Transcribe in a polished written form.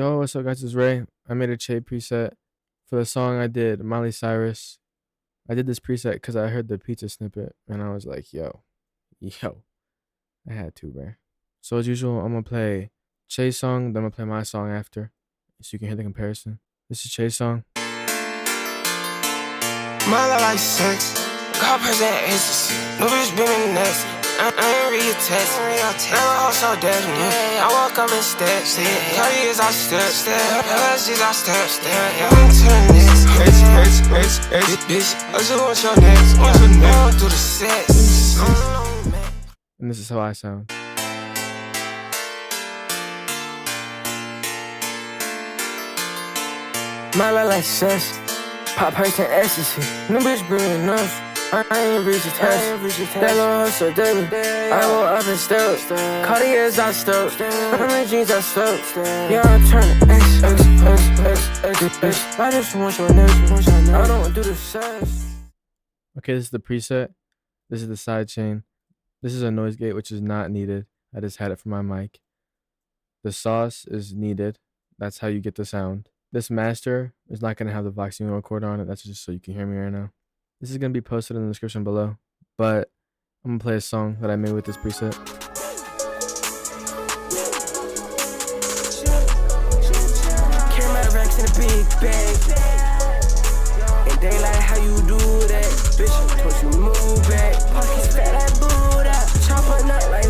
Yo, what's up, guys? It's Ray. I made a Che preset for the song I did, Miley Cyrus. I did this preset because I heard the pizza snippet and I was like, yo, I had to, bro. So, as usual, I'm gonna play Che's song, then I'm gonna play my song after so you can hear the comparison. This is Che's song. My like sex, God present ecstasy. No bitch been in next. I ain't read your text. Never hold so dead to me. I walk up in steps. 30 years I step. LSGs I step. I'm to the next. Bitch, I just want your next. Want to do the sex. And this is how I sound. My like sex, pop person ecstasy. No bitch bringing enough. I ain't reach the test. That little hustle daily. I go up in steps. Cartiers I step. I'm jeans I step. Yeah, I turn X. I just want your next. I don't do the sex. Okay, this is the preset. This is the side chain. This is a noise gate, which is not needed. I just had it for my mic. The sauce is needed. That's how you get the sound. This master is not going to have the Voxino recorder on it. That's just so you can hear me right now. This is going to be posted in the description below. But I'm going to play a song that I made with this preset. Carry my racks in a big bag. And they like how you do that. Bitch, don't you move back. Pockets fat like Buddha. Chop a nut like